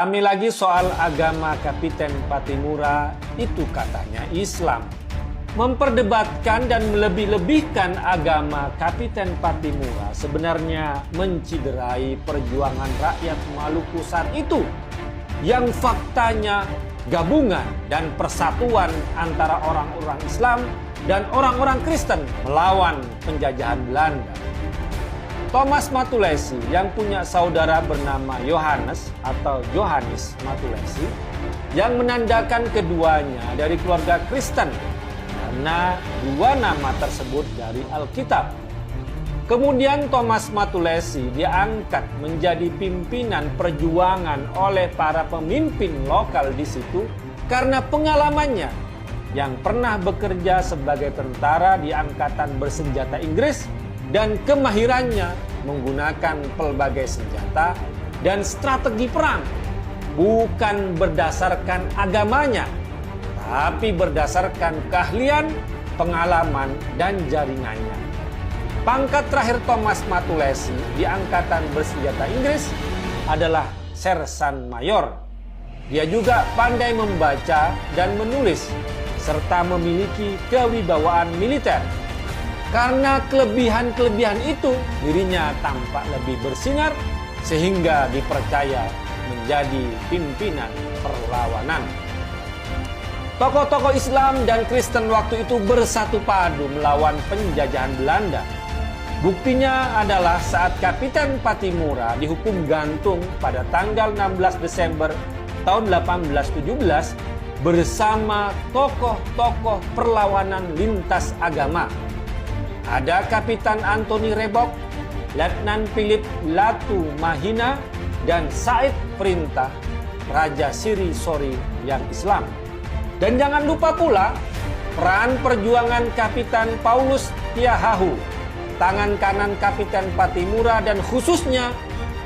Kami lagi soal agama Kapiten Pattimura, itu katanya Islam. Memperdebatkan dan melebih-lebihkan agama Kapiten Pattimura sebenarnya menciderai perjuangan rakyat Maluku saat itu, yang faktanya gabungan dan persatuan antara orang-orang Islam dan orang-orang Kristen melawan penjajahan Belanda. Thomas Matulesi yang punya saudara bernama Yohanes atau Johannes Matulesi yang menandakan keduanya dari keluarga Kristen karena dua nama tersebut dari Alkitab. Kemudian Thomas Matulesi diangkat menjadi pimpinan perjuangan oleh para pemimpin lokal di situ karena pengalamannya yang pernah bekerja sebagai tentara di Angkatan Bersenjata Inggris dan kemahirannya menggunakan pelbagai senjata dan strategi perang, bukan berdasarkan agamanya, tapi berdasarkan keahlian, pengalaman, dan jaringannya. Pangkat terakhir Thomas Matulesi di Angkatan Bersenjata Inggris adalah Sersan Mayor. Dia juga pandai membaca dan menulis, serta memiliki kewibawaan militer. Karena kelebihan-kelebihan itu, dirinya tampak lebih bersinar sehingga dipercaya menjadi pimpinan perlawanan. Tokoh-tokoh Islam dan Kristen waktu itu bersatu padu melawan penjajahan Belanda. Buktinya adalah saat Kapiten Pattimura dihukum gantung pada tanggal 16 Desember tahun 1817 bersama tokoh-tokoh perlawanan lintas agama. Ada Kapitan Antoni Rebok, Letnan Philip Latu Mahina, dan Said Perintah, Raja Siri Sori yang Islam. Dan jangan lupa pula peran perjuangan Kapitan Paulus Tiahahu, tangan kanan Kapiten Pattimura, dan khususnya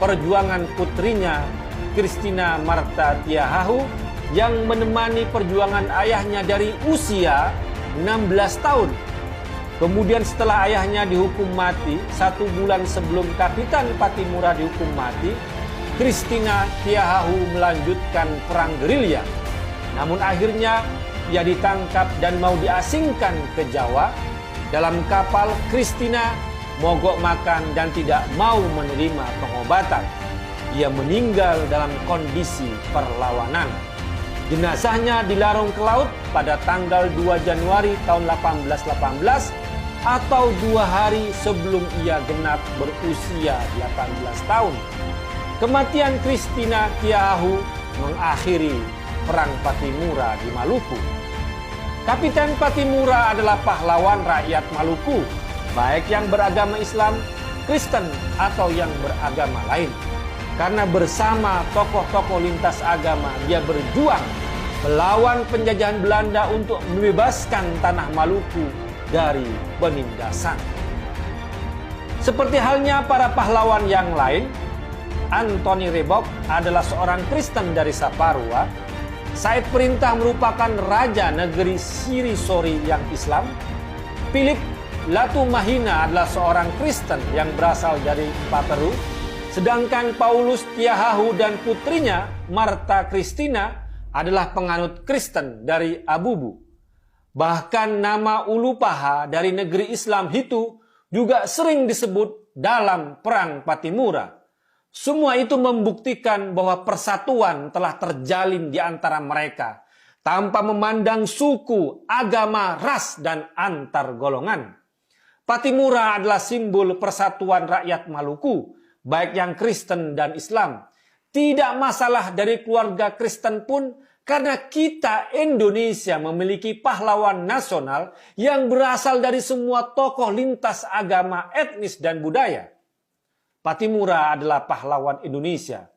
perjuangan putrinya Christina Marta Tiahahu yang menemani perjuangan ayahnya dari usia 16 tahun. Kemudian setelah ayahnya dihukum mati, 1 bulan sebelum Kapitan Pattimura dihukum mati, Christina Tiahahu melanjutkan perang gerilya. Namun akhirnya ia ditangkap dan mau diasingkan ke Jawa. Dalam kapal, Christina mogok makan dan tidak mau menerima pengobatan. Ia meninggal dalam kondisi perlawanan. Jenazahnya dilarung ke laut pada tanggal 2 Januari tahun 1818 atau 2 hari sebelum ia genap berusia 18 tahun. Kematian Christina Tiahahu mengakhiri Perang Pattimura di Maluku. Kapiten Pattimura adalah pahlawan rakyat Maluku, baik yang beragama Islam, Kristen, atau yang beragama lain. Karena bersama tokoh-tokoh lintas agama, dia berjuang melawan penjajahan Belanda untuk membebaskan tanah Maluku dari penindasan. Seperti halnya para pahlawan yang lain, Antoni Rebok adalah seorang Kristen dari Saparua. Said Perintah merupakan raja negeri Siri Sori yang Islam. Philip Latu Mahina adalah seorang Kristen yang berasal dari Pateru. Sedangkan Paulus Tiahahu dan putrinya Marta Christina adalah penganut Kristen dari Abubu. Bahkan nama Ulu Paha dari negeri Islam itu juga sering disebut dalam Perang Pattimura. Semua itu membuktikan bahwa persatuan telah terjalin di antara mereka tanpa memandang suku, agama, ras, dan antar golongan. Pattimura adalah simbol persatuan rakyat Maluku, baik yang Kristen dan Islam. Tidak masalah dari keluarga Kristen pun, karena kita Indonesia memiliki pahlawan nasional yang berasal dari semua tokoh lintas agama, etnis, dan budaya. Pattimura adalah pahlawan Indonesia.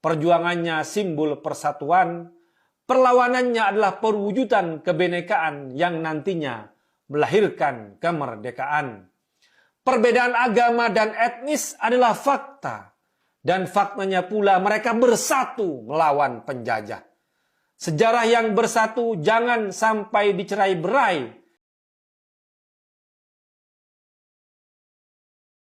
Perjuangannya simbol persatuan, perlawanannya adalah perwujudan kebinekaan yang nantinya melahirkan kemerdekaan. Perbedaan agama dan etnis adalah fakta, dan faktanya pula mereka bersatu melawan penjajah. Sejarah yang bersatu jangan sampai dicerai-berai